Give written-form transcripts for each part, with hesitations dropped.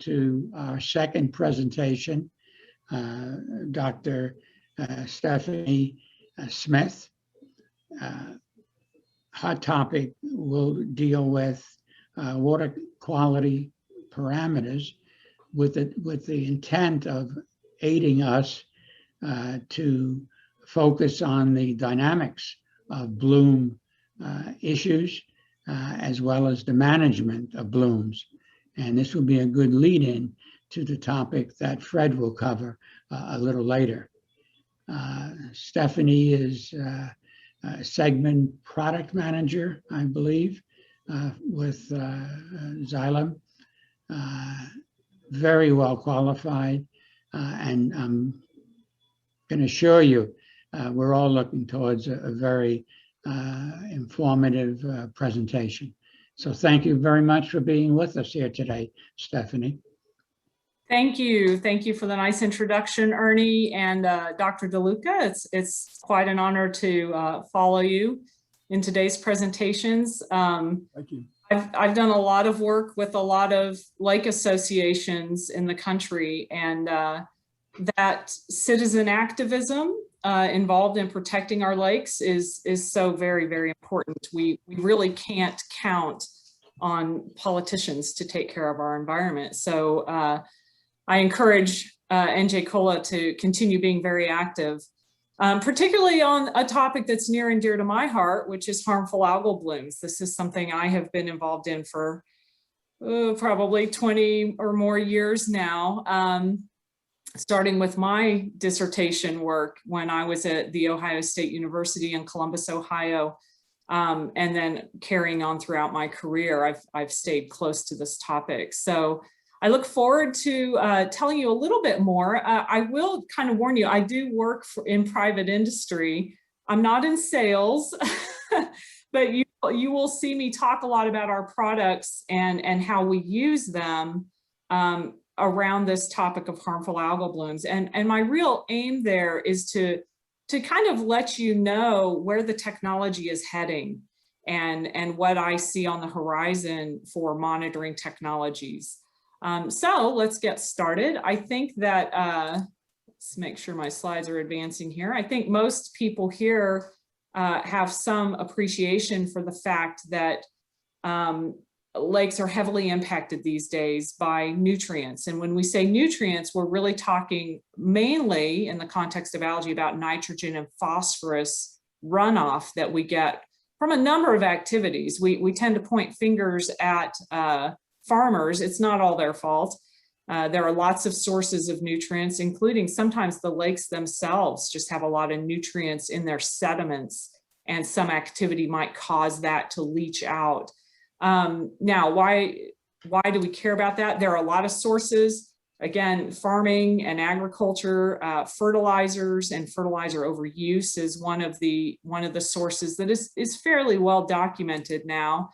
to our second presentation, Dr. Stephanie Smith. Her topic will deal with water quality parameters with the intent of aiding us to focus on the dynamics of bloom issues, as well as the management of blooms. And this will be a good lead-in to the topic that Fred will cover a little later. Stephanie is segment product manager, I believe, with Xylem. Very well qualified, and I'm can assure you we're all looking towards a very informative presentation. So thank you very much for being with us here today, Stephanie. Thank you. Thank you for the nice introduction, Ernie and Dr. DeLuca. It's quite an honor to follow you in today's presentations. Thank you. I've done a lot of work with a lot of lake associations in the country, and that citizen activism involved in protecting our lakes is so very, very important. We really can't count on politicians to take care of our environment. So I encourage NJ Cola to continue being very active, particularly on a topic that's near and dear to my heart, which is harmful algal blooms. This is something I have been involved in for probably 20 or more years now, starting with my dissertation work when I was at The Ohio State University in Columbus, Ohio, and then carrying on throughout my career. I've stayed close to this topic. So I look forward to telling you a little bit more. I will kind of warn you, I do work in private industry. I'm not in sales, but you will see me talk a lot about our products and how we use them around this topic of harmful algal blooms. And my real aim there is to kind of let you know where the technology is heading and what I see on the horizon for monitoring technologies. So let's get started. I think that, let's make sure my slides are advancing here. I think most people here have some appreciation for the fact that lakes are heavily impacted these days by nutrients. And when we say nutrients, we're really talking mainly in the context of algae about nitrogen and phosphorus runoff that we get from a number of activities. We tend to point fingers at farmers. It's not all their fault. There are lots of sources of nutrients, including sometimes the lakes themselves just have a lot of nutrients in their sediments, and some activity might cause that to leach out. Now, why do we care about that? There are a lot of sources. Again, farming and agriculture, fertilizers and fertilizer overuse is one of the sources that is fairly well documented now.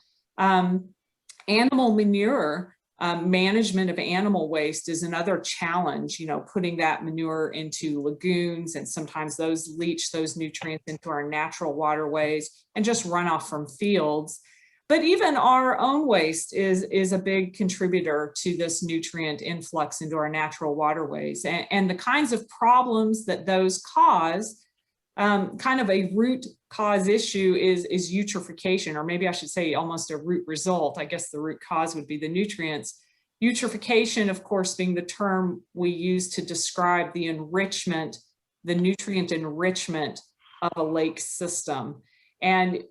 Animal manure, management of animal waste is another challenge, putting that manure into lagoons, and sometimes those leach those nutrients into our natural waterways and just run off from fields. But even our own waste is a big contributor to this nutrient influx into our natural waterways. And the kinds of problems that those cause, kind of a root cause issue is eutrophication, or maybe I should say almost a root result. I guess the root cause would be the nutrients. Eutrophication, of course, being the term we use to describe the enrichment, the nutrient enrichment of a lake system. And,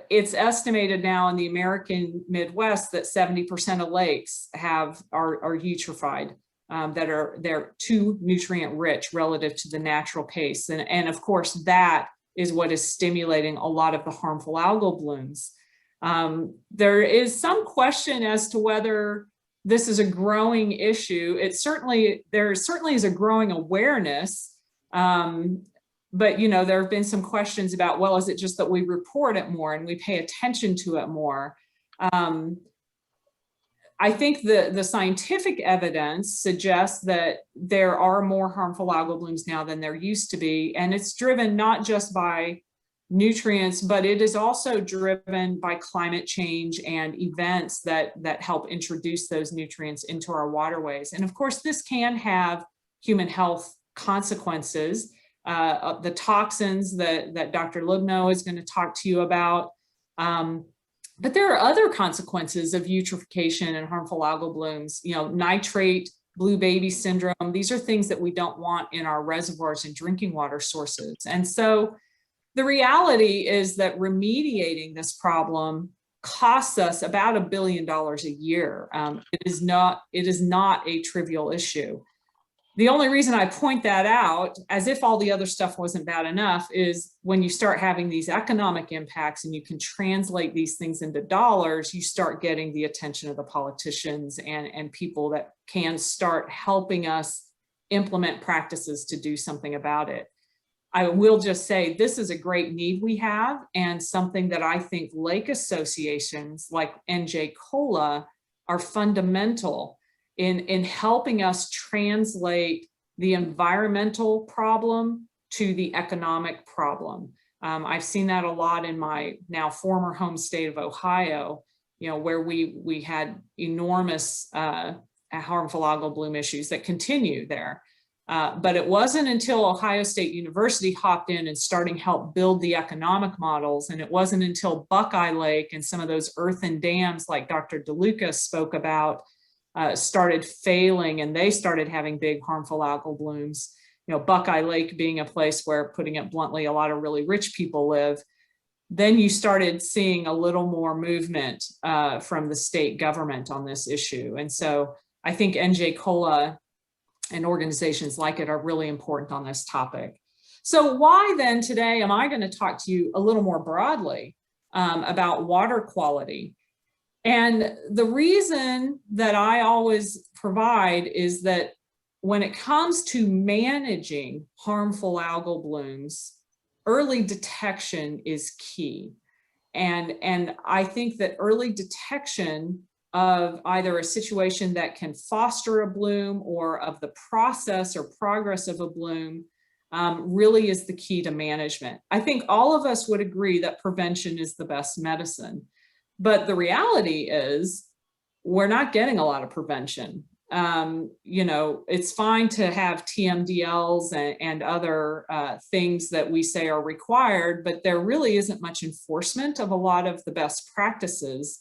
it's estimated now in the American Midwest that 70% of lakes are eutrophied, they're too nutrient rich relative to the natural pace. And of course, that is what is stimulating a lot of the harmful algal blooms. There is some question as to whether this is a growing issue. There certainly is a growing awareness. But, there have been some questions about, well, is it just that we report it more and we pay attention to it more? I think the scientific evidence suggests that there are more harmful algal blooms now than there used to be. And it's driven not just by nutrients, but it is also driven by climate change and events that help introduce those nutrients into our waterways. And of course, this can have human health consequences. The toxins that Dr. Lubno is going to talk to you about. But there are other consequences of eutrophication and harmful algal blooms, nitrate, blue baby syndrome. These are things that we don't want in our reservoirs and drinking water sources. And so the reality is that remediating this problem costs us about $1 billion a year. It is not a trivial issue. The only reason I point that out, as if all the other stuff wasn't bad enough, is when you start having these economic impacts and you can translate these things into dollars, you start getting the attention of the politicians and people that can start helping us implement practices to do something about it. I will just say this is a great need we have, and something that I think lake associations like NJ Cola are fundamental in helping us translate the environmental problem to the economic problem. I've seen that a lot in my now former home state of Ohio, where we had enormous harmful algal bloom issues that continue there. But it wasn't until Ohio State University hopped in and starting help build the economic models, and it wasn't until Buckeye Lake and some of those earthen dams like Dr. DeLuca spoke about started failing, and they started having big harmful algal blooms. Buckeye Lake being a place where, putting it bluntly, a lot of really rich people live. Then you started seeing a little more movement from the state government on this issue. And so I think NJ Cola and organizations like it are really important on this topic. So why then today am I going to talk to you a little more broadly about water quality? And the reason that I always provide is that when it comes to managing harmful algal blooms, early detection is key. And I think that early detection of either a situation that can foster a bloom or of the process or progress of a bloom really is the key to management. I think all of us would agree that prevention is the best medicine. But the reality is we're not getting a lot of prevention. It's fine to have TMDLs and other things that we say are required, but there really isn't much enforcement of a lot of the best practices.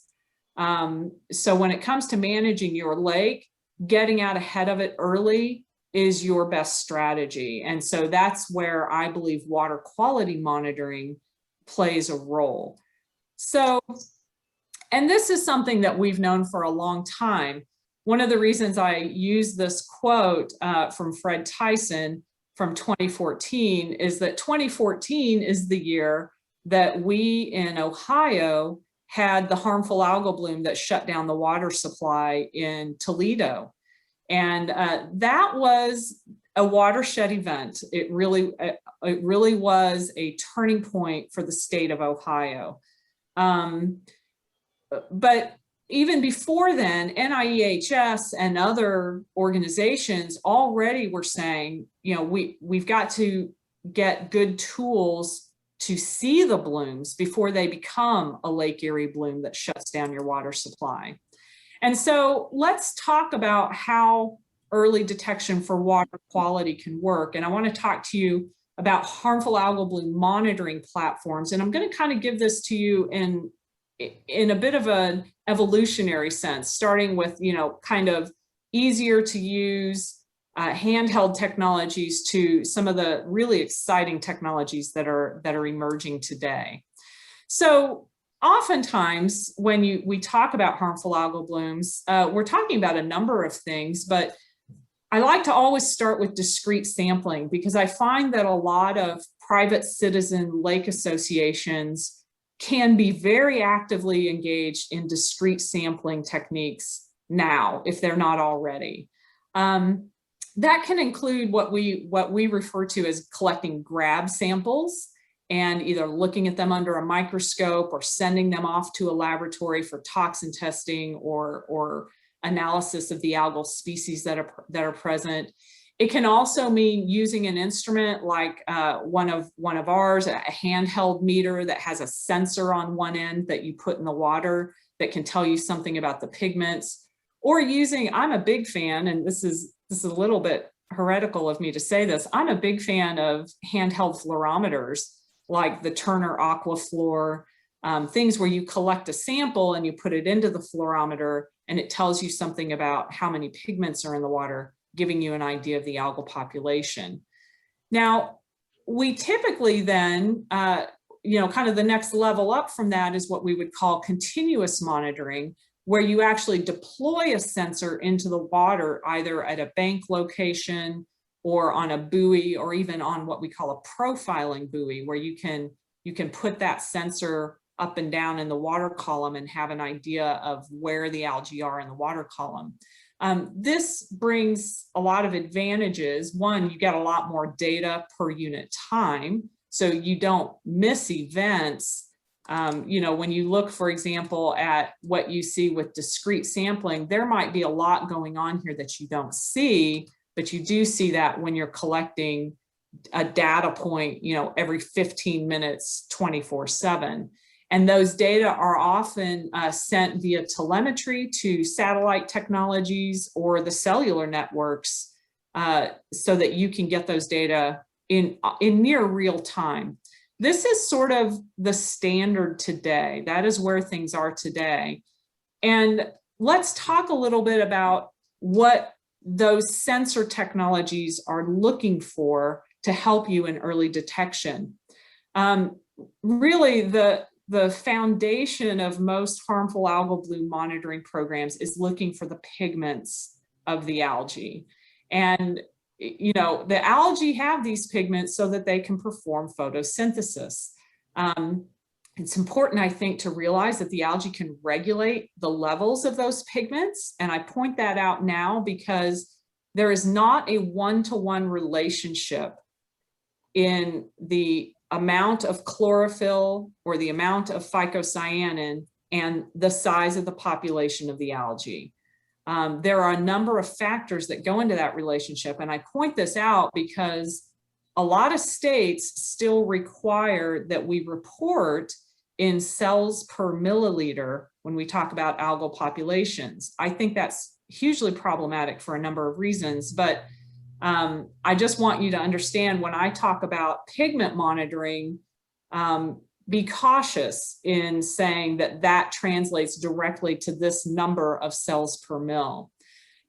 So when it comes to managing your lake, getting out ahead of it early is your best strategy. And so that's where I believe water quality monitoring plays a role. So, and this is something that we've known for a long time. One of the reasons I use this quote from Fred Tyson from 2014 is that 2014 is the year that we in Ohio had the harmful algal bloom that shut down the water supply in Toledo. And that was a watershed event. It really was a turning point for the state of Ohio. But even before then, NIEHS and other organizations already were saying, we've got to get good tools to see the blooms before they become a Lake Erie bloom that shuts down your water supply. And so let's talk about how early detection for water quality can work. And I want to talk to you about harmful algal bloom monitoring platforms. And I'm going to kind of give this to you in a bit of an evolutionary sense, starting with, kind of easier to use handheld technologies to some of the really exciting technologies that are emerging today. So oftentimes when we talk about harmful algal blooms, we're talking about a number of things, but I like to always start with discrete sampling because I find that a lot of private citizen lake associations can be very actively engaged in discrete sampling techniques now, if they're not already. That can include what we refer to as collecting grab samples and either looking at them under a microscope or sending them off to a laboratory for toxin testing or analysis of the algal species that are present. It can also mean using an instrument like one of ours, a handheld meter that has a sensor on one end that you put in the water that can tell you something about the pigments, or using, I'm a big fan, and this is a little bit heretical of me to say this, I'm a big fan of handheld fluorometers like the Turner Aquafluor, things where you collect a sample and you put it into the fluorometer and it tells you something about how many pigments are in the water, giving you an idea of the algal population. Now, we typically then, kind of the next level up from that is what we would call continuous monitoring, where you actually deploy a sensor into the water, either at a bank location or on a buoy, or even on what we call a profiling buoy, where you can put that sensor up and down in the water column and have an idea of where the algae are in the water column. This brings a lot of advantages. One, you get a lot more data per unit time, so you don't miss events. When you look, for example, at what you see with discrete sampling, there might be a lot going on here that you don't see, but you do see that when you're collecting a data point, every 15 minutes, 24/7. And those data are often sent via telemetry to satellite technologies or the cellular networks so that you can get those data in near real time. This is sort of the standard today. That is where things are today. And let's talk a little bit about what those sensor technologies are looking for to help you in early detection. Really, the foundation of most harmful algal bloom monitoring programs is looking for the pigments of the algae. And the algae have these pigments so that they can perform photosynthesis. It's important, I think, to realize that the algae can regulate the levels of those pigments. And I point that out now because there is not a one-to-one relationship in the amount of chlorophyll or the amount of phycocyanin and the size of the population of the algae. There are a number of factors that go into that relationship. And I point this out because a lot of states still require that we report in cells per milliliter when we talk about algal populations. I think that's hugely problematic for a number of reasons, but I just want you to understand when I talk about pigment monitoring, be cautious in saying that that translates directly to this number of cells per mil.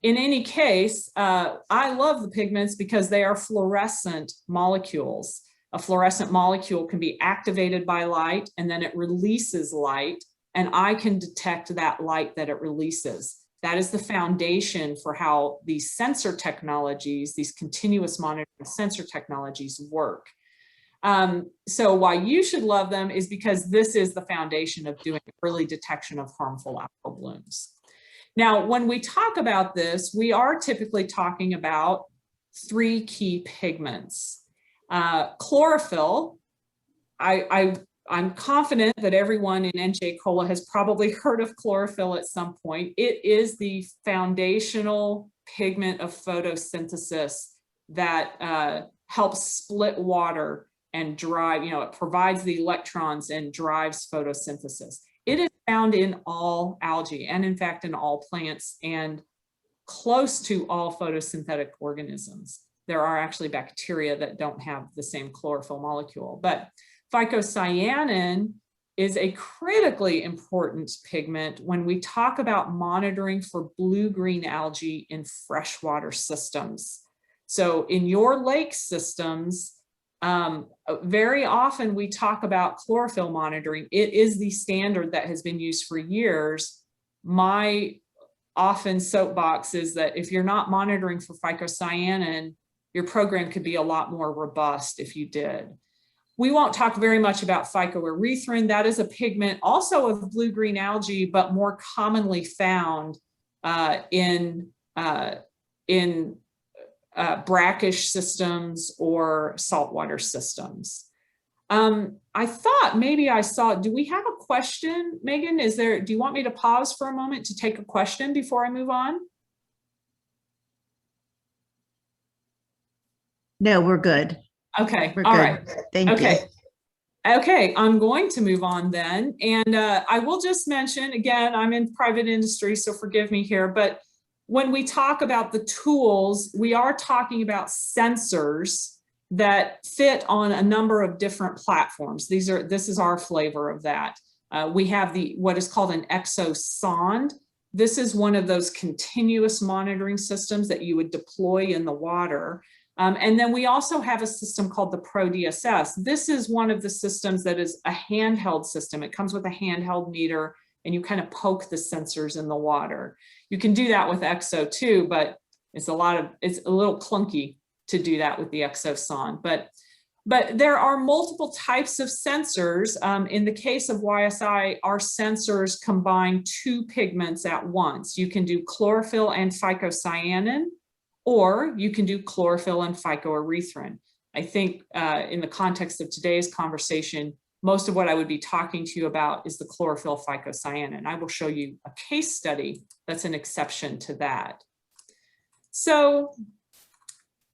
In any case, I love the pigments because they are fluorescent molecules. A fluorescent molecule can be activated by light and then it releases light, and I can detect that light that it releases. That is the foundation for how these sensor technologies, these continuous monitoring sensor technologies work. So why you should love them is because this is the foundation of doing early detection of harmful algal blooms. Now, when we talk about this, we are typically talking about three key pigments. Chlorophyll, I'm confident that everyone in NJ Cola has probably heard of chlorophyll at some point. It is the foundational pigment of photosynthesis that helps split water and drive, it provides the electrons and drives photosynthesis. It is found in all algae and in fact in all plants and close to all photosynthetic organisms. There are actually bacteria that don't have the same chlorophyll molecule, but phycocyanin is a critically important pigment when we talk about monitoring for blue-green algae in freshwater systems. So in your lake systems, very often we talk about chlorophyll monitoring. It is the standard that has been used for years. My often soapbox is that if you're not monitoring for phycocyanin, your program could be a lot more robust if you did. We won't talk very much about phycoerythrin. That is a pigment also of blue-green algae, but more commonly found in brackish systems or saltwater systems. I thought maybe I saw, do we have a question, Megan? Do you want me to pause for a moment to take a question before I move on? No, we're good. Okay, We're all good. right. Thank you. Okay. Okay, I'm going to move on then. And I will just mention, again, I'm in private industry, so forgive me here, but when we talk about the tools, we are talking about sensors that fit on a number of different platforms. This is our flavor of that. We have what is called an exosonde. This is one of those continuous monitoring systems that you would deploy in the water. And then we also have a system called the ProDSS. This is one of the systems that is a handheld system. It comes with a handheld meter, and you kind of poke the sensors in the water. You can do that with EXO too, but it's a little clunky to do that with the exosonde. But there are multiple types of sensors. In the case of YSI, our sensors combine two pigments at once. You can do chlorophyll and phycocyanin, or you can do chlorophyll and phycoerythrin. I think in the context of today's conversation, most of what I would be talking to you about is the chlorophyll phycocyanin. I will show you a case study that's an exception to that. So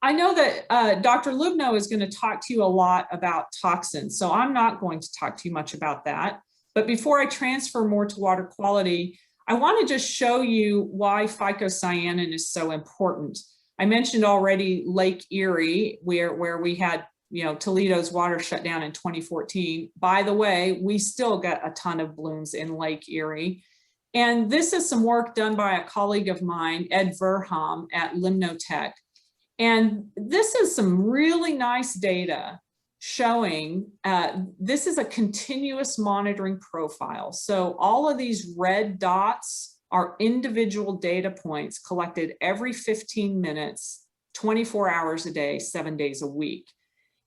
I know that Dr. Lubno is going to talk to you a lot about toxins, so I'm not going to talk to you much about that. But before I transfer more to water quality, I want to just show you why phycocyanin is so important. I mentioned already Lake Erie, where we had, Toledo's water shut down in 2014. By the way, we still got a ton of blooms in Lake Erie. And this is some work done by a colleague of mine, Ed Verham at Limnotech. And this is some really nice data showing this is a continuous monitoring profile. So all of these red dots are individual data points collected every 15 minutes, 24 hours a day, 7 days a week.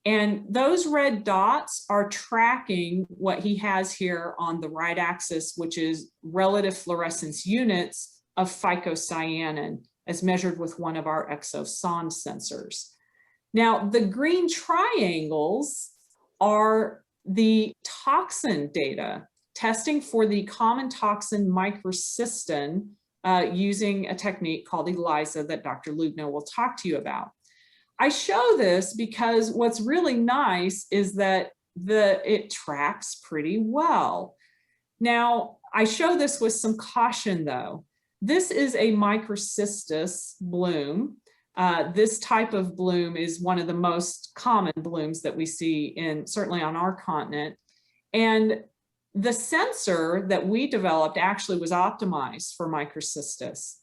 And those red dots are tracking what he has here on the right axis, which is relative fluorescence units of phycocyanin as measured with one of our exosonde sensors. Now, the green triangles are the toxin data, testing for the common toxin microcystin using a technique called ELISA that Dr. Lubno will talk to you about. I show this because what's really nice is that it tracks pretty well. Now, I show this with some caution though. This is a microcystis bloom. This type of bloom is one of the most common blooms that we see certainly on our continent. And the sensor that we developed actually was optimized for microcystis.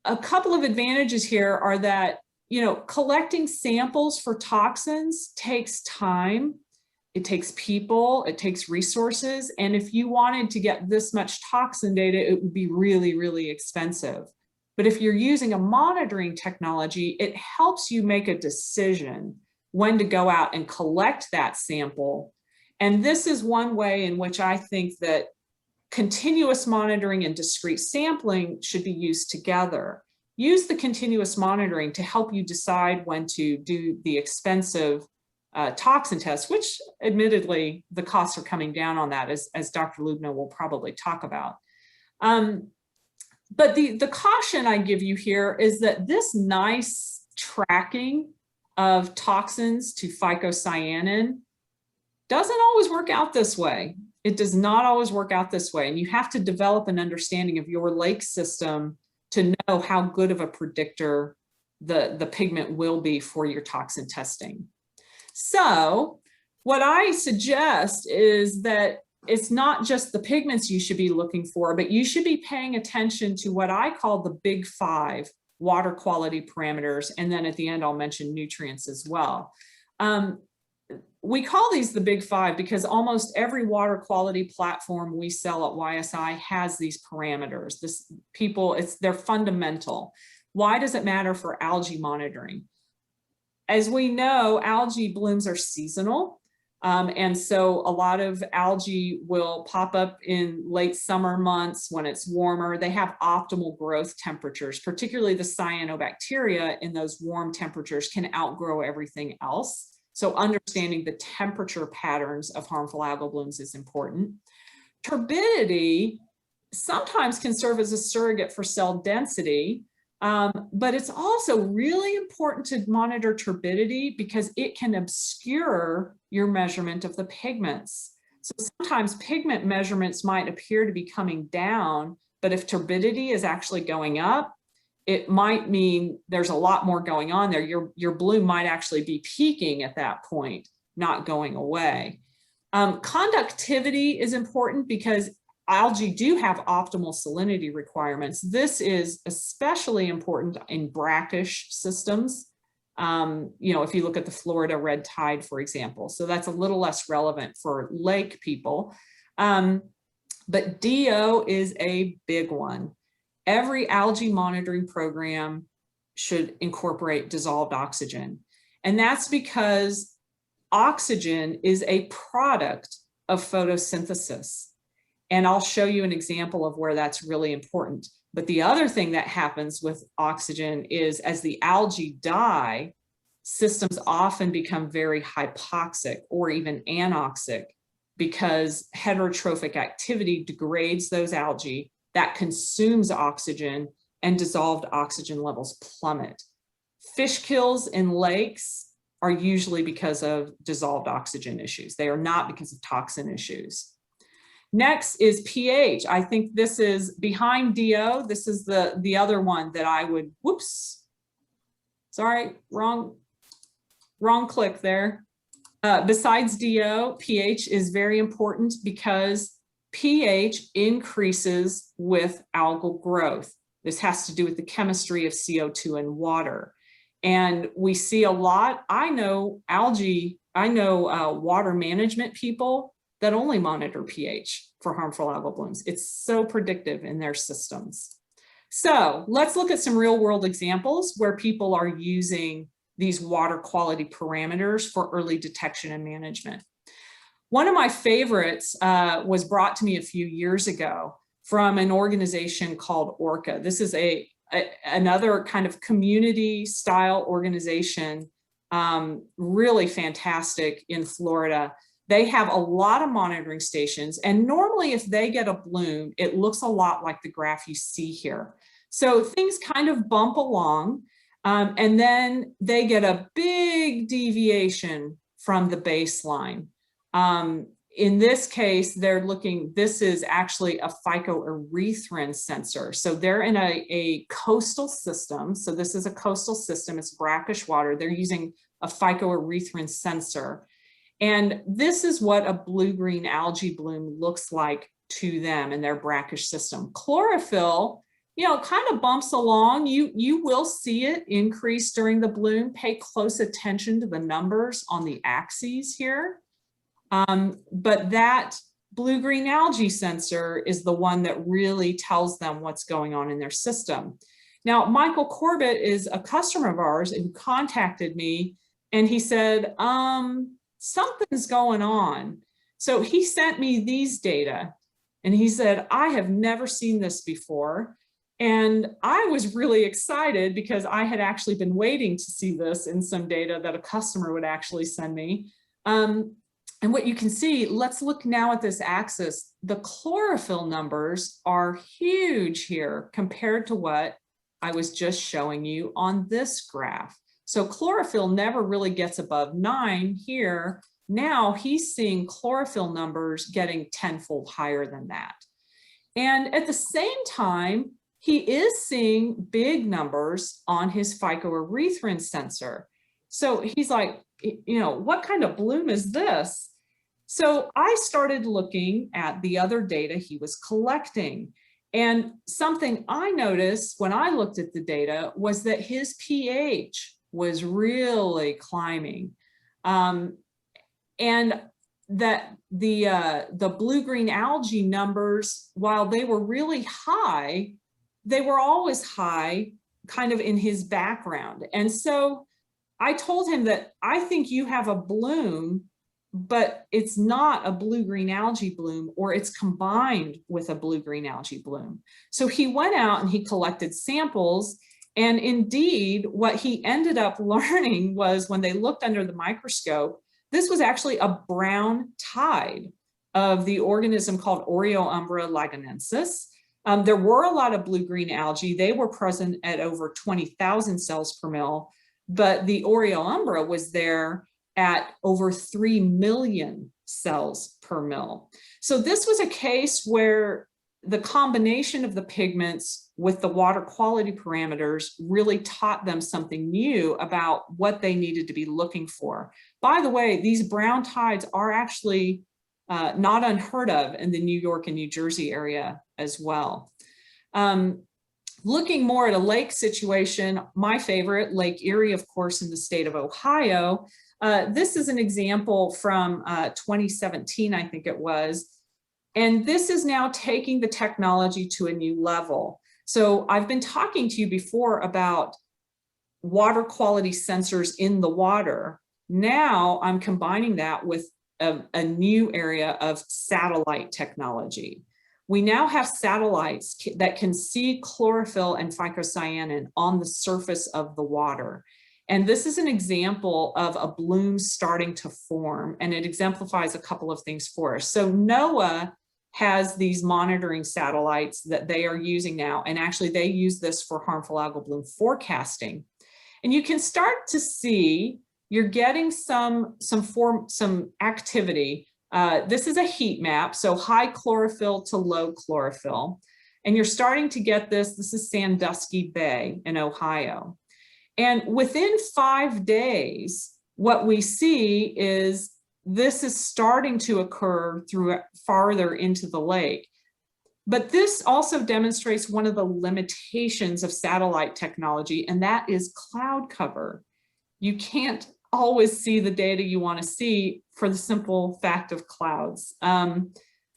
A couple of advantages here are that, collecting samples for toxins takes time. It takes people, it takes resources. And if you wanted to get this much toxin data, it would be really, really expensive. But if you're using a monitoring technology, it helps you make a decision when to go out and collect that sample. And this is one way in which I think that continuous monitoring and discrete sampling should be used together. Use the continuous monitoring to help you decide when to do the expensive toxin tests, which admittedly the costs are coming down on that, as Dr. Lubno will probably talk about. But the caution I give you here is that this nice tracking of toxins to phycocyanin doesn't always work out this way. It does not always work out this way. And you have to develop an understanding of your lake system to know how good of a predictor the pigment will be for your toxin testing. So what I suggest is that it's not just the pigments you should be looking for, but you should be paying attention to what I call the big 5 water quality parameters. And then at the end, I'll mention nutrients as well. We call these the big 5 because almost every water quality platform we sell at YSI has these parameters. They're fundamental. Why does it matter for algae monitoring? As we know, algae blooms are seasonal. And so a lot of algae will pop up in late summer months when it's warmer. They have optimal growth temperatures, particularly the cyanobacteria in those warm temperatures can outgrow everything else. So understanding the temperature patterns of harmful algal blooms is important. Turbidity sometimes can serve as a surrogate for cell density. But it's also really important to monitor turbidity because it can obscure your measurement of the pigments. So sometimes pigment measurements might appear to be coming down, but if turbidity is actually going up, it might mean there's a lot more going on there. Your bloom might actually be peaking at that point, not going away. Conductivity is important because algae do have optimal salinity requirements. This is especially important in brackish systems. You know, if you look at the Florida red tide, for example, so that's a little less relevant for lake people. But DO is a big one. Every algae monitoring program should incorporate dissolved oxygen. And that's because oxygen is a product of photosynthesis. And I'll show you an example of where that's really important. But the other thing that happens with oxygen is as the algae die, systems often become very hypoxic or even anoxic because heterotrophic activity degrades those algae that consumes oxygen and dissolved oxygen levels plummet. Fish kills in lakes are usually because of dissolved oxygen issues. They are not because of toxin issues. Next is pH. I think this is behind DO. This is the other one that I would, whoops, sorry, wrong click there. Besides DO, pH is very important because pH increases with algal growth. This has to do with the chemistry of CO2 and water. And we see a lot, I know water management people that only monitor pH for harmful algal blooms. It's so predictive in their systems. So let's look at some real world examples where people are using these water quality parameters for early detection and management. One of my favorites was brought to me a few years ago from an organization called ORCA. This is another kind of community style organization, really fantastic in Florida. They have a lot of monitoring stations, and normally if they get a bloom, it looks a lot like the graph you see here. So things kind of bump along, and then they get a big deviation from the baseline. In this case, they're looking, this is actually a phycoerythrin sensor. So they're in a coastal system. So this is a coastal system, it's brackish water. They're using a phycoerythrin sensor. And this is what a blue-green algae bloom looks like to them in their brackish system. Chlorophyll, you know, kind of bumps along. You will see it increase during the bloom. Pay close attention to the numbers on the axes here. But that blue-green algae sensor is the one that really tells them what's going on in their system. Now, Michael Corret is a customer of ours who contacted me and he said, something's going on. So he sent me these data and he said, I have never seen this before. And I was really excited because I had actually been waiting to see this in some data that a customer would actually send me. And what you can see, let's look now at this axis. The chlorophyll numbers are huge here compared to what I was just showing you on this graph. So chlorophyll never really gets above 9 here. Now he's seeing chlorophyll numbers getting 10-fold higher than that. And at the same time, he is seeing big numbers on his phycoerythrin sensor. So he's like, you know, what kind of bloom is this? So I started looking at the other data he was collecting. And something I noticed when I looked at the data was that his pH was really climbing. And that the blue-green algae numbers, while they were really high, they were always high kind of in his background. And so I told him that I think you have a bloom, but it's not a blue-green algae bloom, or it's combined with a blue-green algae bloom. So he went out and he collected samples. And indeed, what he ended up learning was when they looked under the microscope, this was actually a brown tide of the organism called Oreoumbra lagonensis. There were a lot of blue-green algae. They were present at over 20,000 cells per mil, but the Umbra was there at over 3 million cells per mil. So this was a case where the combination of the pigments with the water quality parameters really taught them something new about what they needed to be looking for. By the way, these brown tides are actually not unheard of in the New York and New Jersey area as well. Looking more at a lake situation, my favorite, Lake Erie, of course, in the state of Ohio. This is an example from 2017, I think it was. And this is now taking the technology to a new level. So I've been talking to you before about water quality sensors in the water. Now I'm combining that with a new area of satellite technology. We now have satellites that can see chlorophyll and phycocyanin on the surface of the water. And this is an example of a bloom starting to form, and it exemplifies a couple of things for us. So NOAA has these monitoring satellites that they are using now, and actually they use this for harmful algal bloom forecasting. And you can start to see you're getting some activity. This is a heat map, so high chlorophyll to low chlorophyll. And you're starting to get this is Sandusky Bay in Ohio. And within 5 days, what we see is this is starting to occur through farther into the lake. But this also demonstrates one of the limitations of satellite technology, and that is cloud cover. You can't always see the data you want to see for the simple fact of clouds.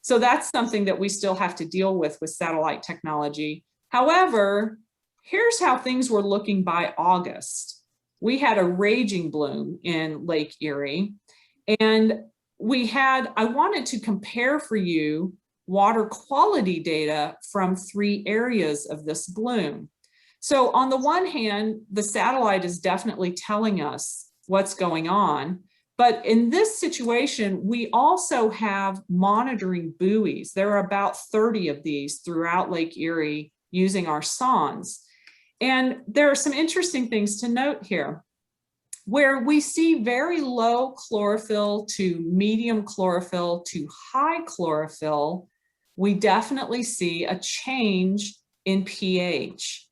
So that's something that we still have to deal with satellite technology. However, here's how things were looking by August. We had a raging bloom in Lake Erie, and I wanted to compare for you water quality data from 3 areas of this bloom. So on the one hand, the satellite is definitely telling us what's going on. But in this situation, we also have monitoring buoys. There are about 30 of these throughout Lake Erie using our sondes. And there are some interesting things to note here, where we see very low chlorophyll to medium chlorophyll to high chlorophyll. We definitely see a change in pH.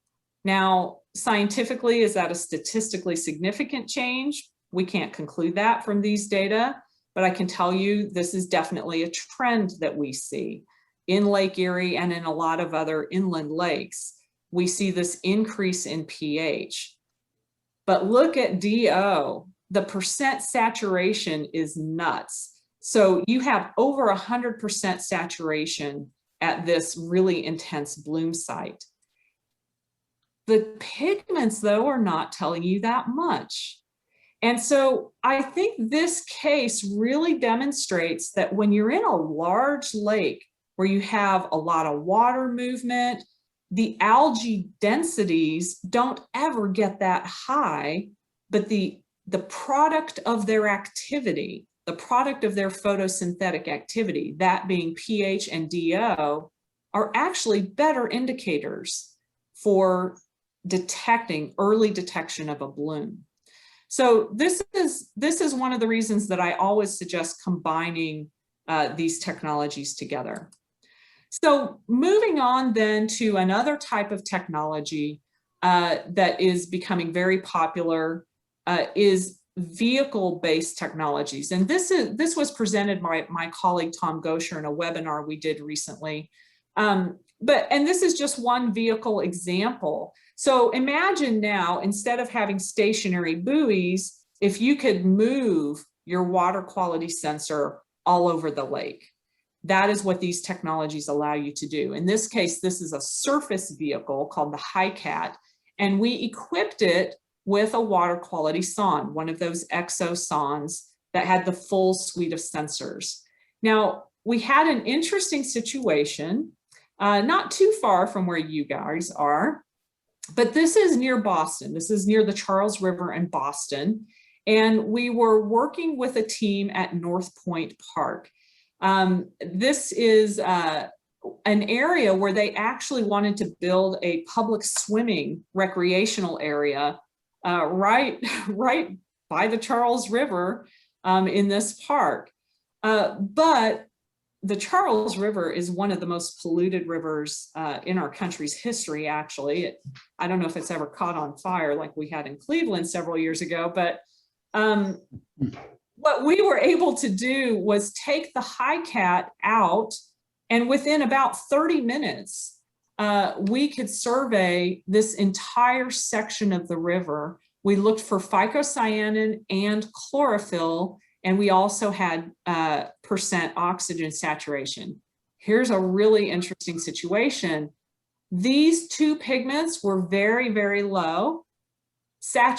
Now, scientifically, is that a statistically significant change? We can't conclude that from these data, but I can tell you this is definitely a trend that we see in Lake Erie and in a lot of other inland lakes. We see this increase in pH. But look at DO, the percent saturation is nuts. So you have over 100% saturation at this really intense bloom site. The pigments, though, are not telling you that much. And so I think this case really demonstrates that when you're in a large lake where you have a lot of water movement, the algae densities don't ever get that high, but the product of their activity, the product of their photosynthetic activity, that being pH and DO, are actually better indicators for detecting early detection of a bloom. So this is one of the reasons that I always suggest combining these technologies together. So moving on then to another type of technology that is becoming very popular is vehicle-based technologies. And this was presented by my colleague Tom Gosher in a webinar we did recently. And this is just one vehicle example. So imagine now, instead of having stationary buoys, if you could move your water quality sensor all over the lake. That is what these technologies allow you to do. In this case, this is a surface vehicle called the HiCat, and we equipped it with a water quality sonde, one of those exo sondes that had the full suite of sensors. Now, we had an interesting situation, not too far from where you guys are, but this is near Boston. This is near the Charles River in Boston. And we were working with a team at North Point Park. This is an area where they actually wanted to build a public swimming recreational area right by the Charles River in this park. But the Charles River is one of the most polluted rivers in our country's history, actually. I don't know if it's ever caught on fire like we had in Cleveland several years ago, but what we were able to do was take the high cat out, and within about 30 minutes, we could survey this entire section of the river. We looked for phycocyanin and chlorophyll, and we also had percent oxygen saturation. Here's a really interesting situation. These two pigments were very, very low.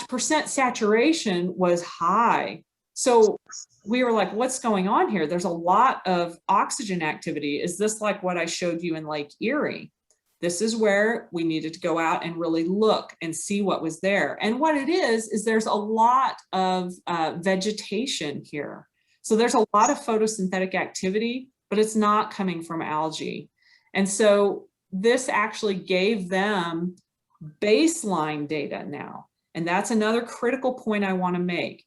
Percent saturation was high. So we were like, what's going on here? There's a lot of oxygen activity. Is this like what I showed you in Lake Erie? This is where we needed to go out and really look and see what was there. And what it is there's a lot of vegetation here. So there's a lot of photosynthetic activity, but it's not coming from algae. And so this actually gave them baseline data now. And that's another critical point I want to make.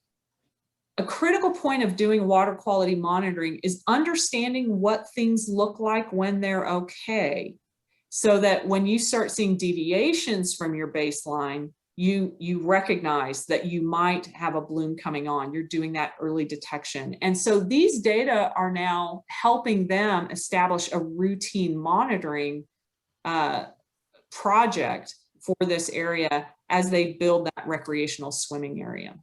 A critical point of doing water quality monitoring is understanding what things look like when they're okay, so that when you start seeing deviations from your baseline, you recognize that you might have a bloom coming on. You're doing that early detection. And so these data are now helping them establish a routine monitoring project for this area as they build that recreational swimming area.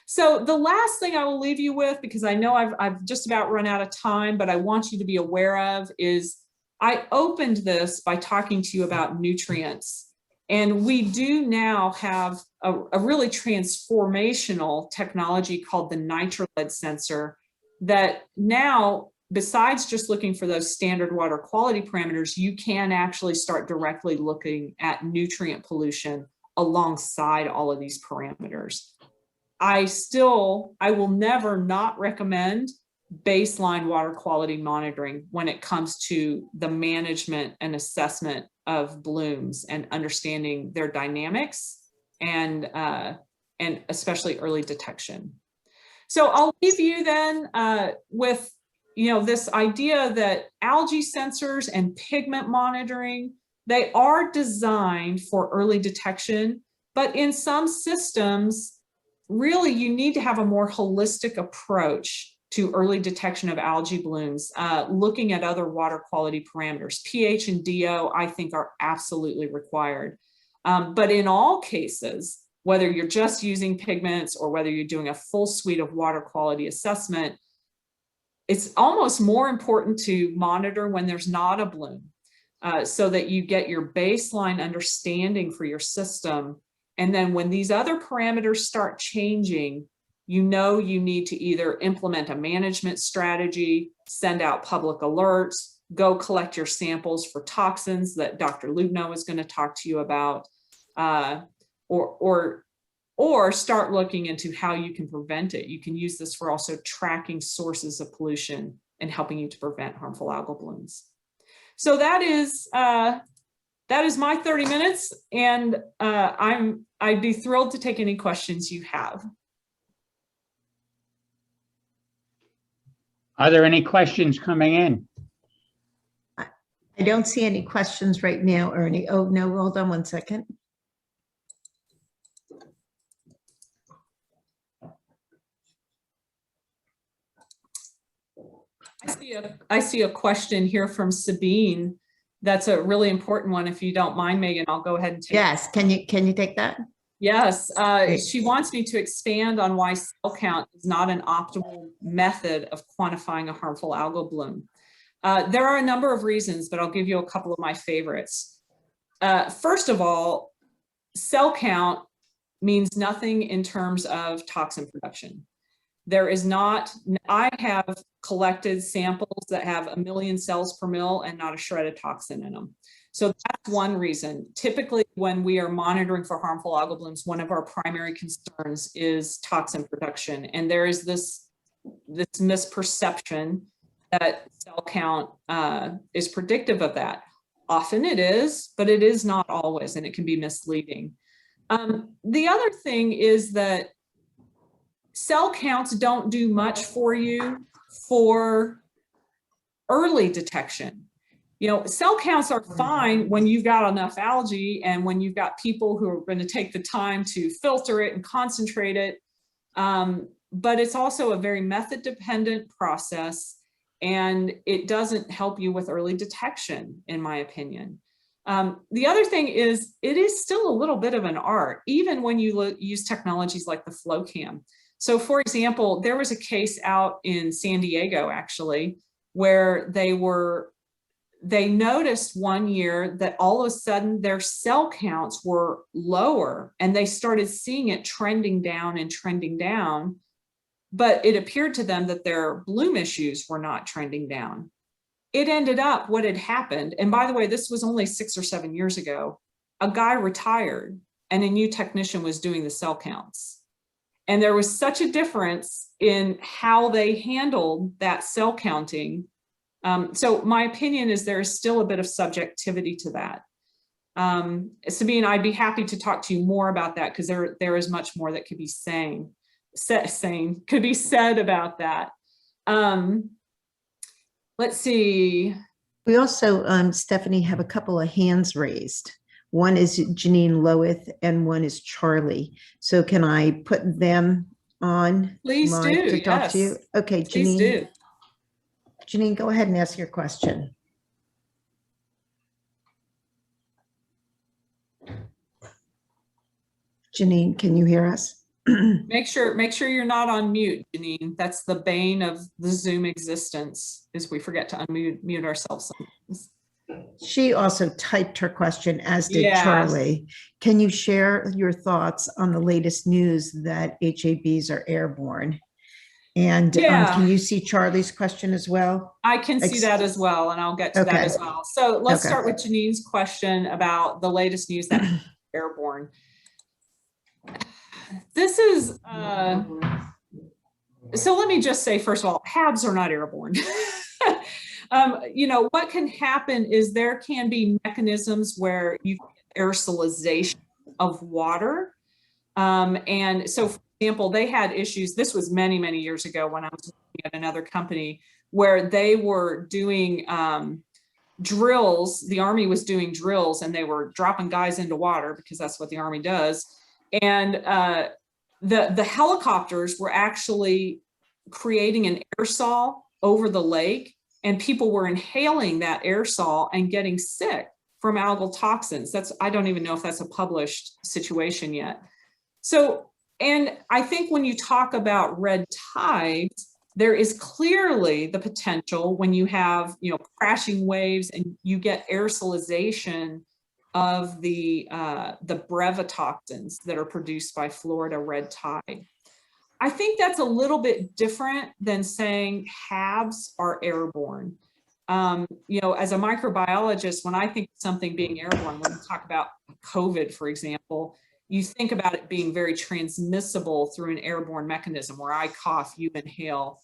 So the last thing I will leave you with, because I know I've just about run out of time, but I want you to be aware of, is I opened this by talking to you about nutrients. And we do now have a really transformational technology called the NitroLED sensor that now, besides just looking for those standard water quality parameters, you can actually start directly looking at nutrient pollution alongside all of these parameters. I will never not recommend baseline water quality monitoring when it comes to the management and assessment of blooms and understanding their dynamics and especially early detection. So I'll leave you then with this idea that algae sensors and pigment monitoring, they are designed for early detection, but in some systems, really, you need to have a more holistic approach to early detection of algae blooms, looking at other water quality parameters. pH and DO, I think, are absolutely required. But in all cases, whether you're just using pigments or whether you're doing a full suite of water quality assessment, it's almost more important to monitor when there's not a bloom, so that you get your baseline understanding for your system. And then when these other parameters start changing, you need to either implement a management strategy, send out public alerts, go collect your samples for toxins that Dr. Lubno is going to talk to you about, or start looking into how you can prevent it. You can use this for also tracking sources of pollution and helping you to prevent harmful algal blooms. So that is my 30 minutes, and I'd be thrilled to take any questions you have. Are there any questions coming in? I don't see any questions right now, Ernie. Oh, no, hold on one second. I see a question here from Sabine. That's a really important one. If you don't mind, Megan, I'll go ahead and take it. Yes, can you take that? Yes, she wants me to expand on why cell count is not an optimal method of quantifying a harmful algal bloom. There are a number of reasons, but I'll give you a couple of my favorites. First of all, cell count means nothing in terms of toxin production. There is not, I have collected samples that have 1 million cells per mil and not a shred of toxin in them. So that's one reason. Typically, when we are monitoring for harmful algal blooms, one of our primary concerns is toxin production. And there is this misperception that cell count is predictive of that. Often it is, but it is not always, and it can be misleading. The other thing is that cell counts don't do much for you for early detection. You know, cell counts are fine when you've got enough algae and when you've got people who are going to take the time to filter it and concentrate it. But it's also a very method dependent process, and it doesn't help you with early detection, in my opinion. The other thing is, it is still a little bit of an art, even when you use technologies like the flow cam. So for example, there was a case out in San Diego, actually, where they noticed one year that all of a sudden their cell counts were lower, and they started seeing it trending down and trending down. But it appeared to them that their bloom issues were not trending down. It ended up, what had happened, and by the way, this was only 6 or 7 years ago, a guy retired and a new technician was doing the cell counts. And there was such a difference in how they handled that cell counting. So my opinion is there is still a bit of subjectivity to that. Sabine, I'd be happy to talk to you more about that, because there is much more that could be could be said about that. Let's see. We also, Stephanie, have a couple of hands raised. One is Janine Lowith and one is Charlie. So can I put them on Please live do, to talk to you? yes. Okay, Please do. Janine, go ahead and ask your question. Janine, can you hear us? Make sure you're not on mute, Janine. That's the bane of the Zoom existence, is we forget to unmute ourselves sometimes. She also typed her question, as did Yeah. Charlie. Can you share your thoughts on the latest news that HABs are airborne? And Yeah. can you see Charlie's question as well? I can see that as well, and I'll get to that as well. So let's start with Janine's question about the latest news that airborne. This is, so let me just say, first of all, HABs are not airborne. You know, what can happen is there can be mechanisms where you get aerosolization of water. And so, for example, they had issues, this was many, many years ago when I was working at another company, where they were doing drills. The Army was doing drills, and they were dropping guys into water, because that's what the Army does. And the helicopters were actually creating an aerosol over the lake, and people were inhaling that aerosol and getting sick from algal toxins. I don't even know if that's a published situation yet. So, and I think when you talk about red tides, there is clearly the potential when you have, you know, crashing waves and you get aerosolization of the brevetoxins that are produced by Florida red tide. I think that's a little bit different than saying HABs are airborne. You know, as a microbiologist, when I think of something being airborne, when we talk about COVID, for example, you think about it being very transmissible through an airborne mechanism, where I cough, you inhale.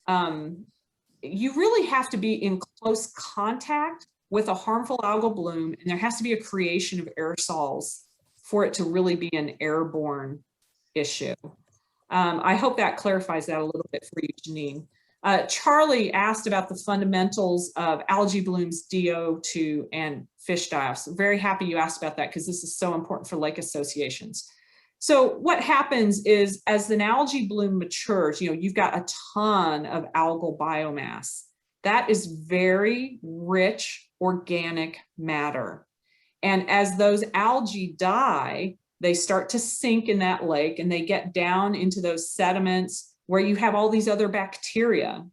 You really have to be in close contact with a harmful algal bloom, and there has to be a creation of aerosols for it to really be an airborne issue. I hope that clarifies that a little bit for you, Janine. Charlie asked about the fundamentals of algae blooms, DO2, and fish die-offs. Very happy you asked about that, because this is so important for lake associations. So what happens is, as an algae bloom matures, you know, you've got a ton of algal biomass. That is very rich organic matter. And as those algae die, they start to sink in that lake, and they get down into those sediments where you have all these other bacteria.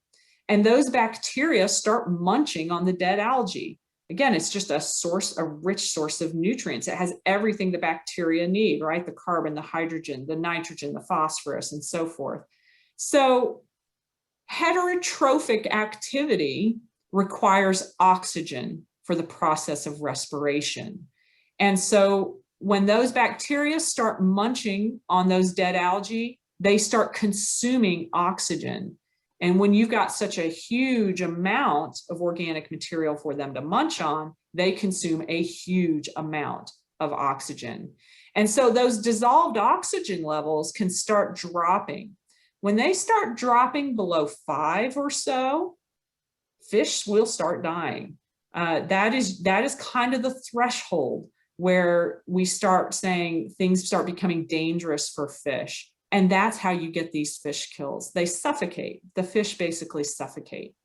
And those bacteria start munching on the dead algae. Again, it's just a rich source of nutrients. It has everything the bacteria need, right? The carbon, the hydrogen, the nitrogen, the phosphorus, and so forth. So heterotrophic activity requires oxygen for the process of respiration. And so when those bacteria start munching on those dead algae, they start consuming oxygen. And when you've got such a huge amount of organic material for them to munch on, they consume a huge amount of oxygen. And so those dissolved oxygen levels can start dropping. When they start dropping below 5 or so, fish will start dying. That is kind of the threshold where we start saying things start becoming dangerous for fish. And that's how you get these fish kills. They suffocate. The fish basically suffocate.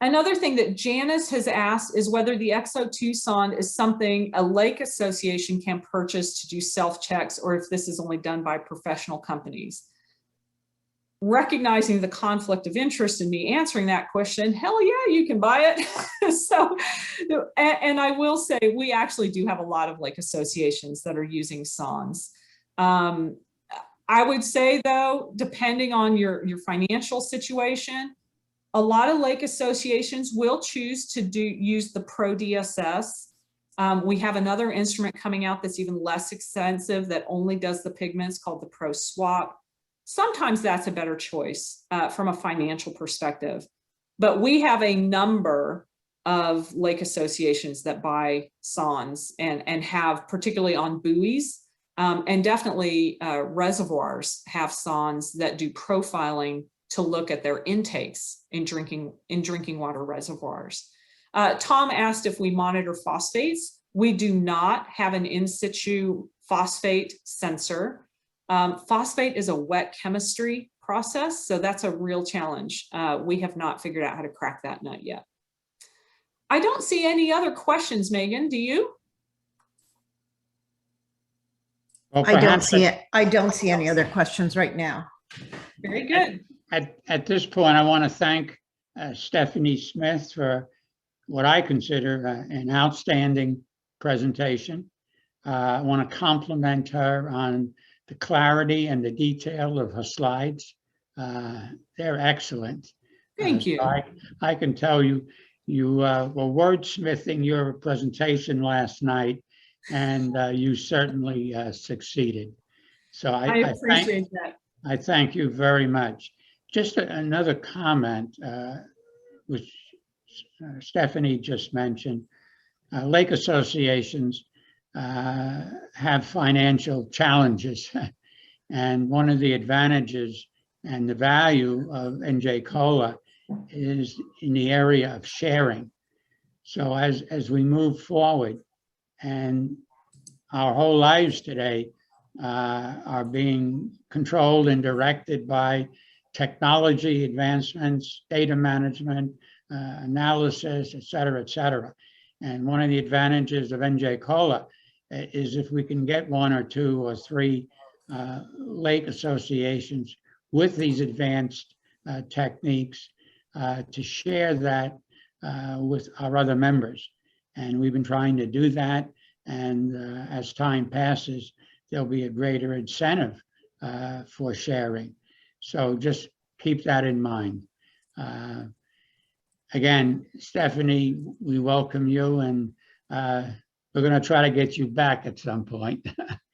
Another thing that Janice has asked is whether the XO2 sonde is something a lake association can purchase to do self-checks, or if this is only done by professional companies. Recognizing the conflict of interest in me answering that question, hell yeah, you can buy it. So, and I will say, we actually do have a lot of lake associations that are using sondes. I would say though, depending on your financial situation, a lot of lake associations will choose to use the Pro DSS. We have another instrument coming out that's even less expensive that only does the pigments, called the Pro Swap. Sometimes that's a better choice from a financial perspective. But we have a number of lake associations that buy sondes and have, particularly on buoys, and definitely reservoirs have sondes that do profiling to look at their intakes in drinking water reservoirs. Tom asked if we monitor phosphates. We do not have an in situ phosphate sensor. Phosphate is a wet chemistry process, so that's a real challenge. We have not figured out how to crack that nut yet. I don't see any other questions, Megan, do you? Well, I don't perhaps see it. I don't see any other questions right now. Very good. at this point, I want to thank Stephanie Smith for what I consider an outstanding presentation. I want to compliment her on the clarity and the detail of her slides. They're excellent. Thank you. So I can tell you, you were wordsmithing your presentation last night, and you certainly succeeded. So I appreciate that. I thank you very much. Just another comment, which Stephanie just mentioned. Lake associations have financial challenges, and one of the advantages and the value of NJ Cola is in the area of sharing. So as we move forward, and our whole lives today are being controlled and directed by technology advancements, data management, analysis, et cetera, et cetera. And one of the advantages of NJ Cola is if we can get 1 or 2 or 3 lake associations with these advanced techniques to share that with our other members. And we've been trying to do that. And as time passes, there'll be a greater incentive for sharing. So just keep that in mind. Again, Stephanie, we welcome you, and we're going to try to get you back at some point.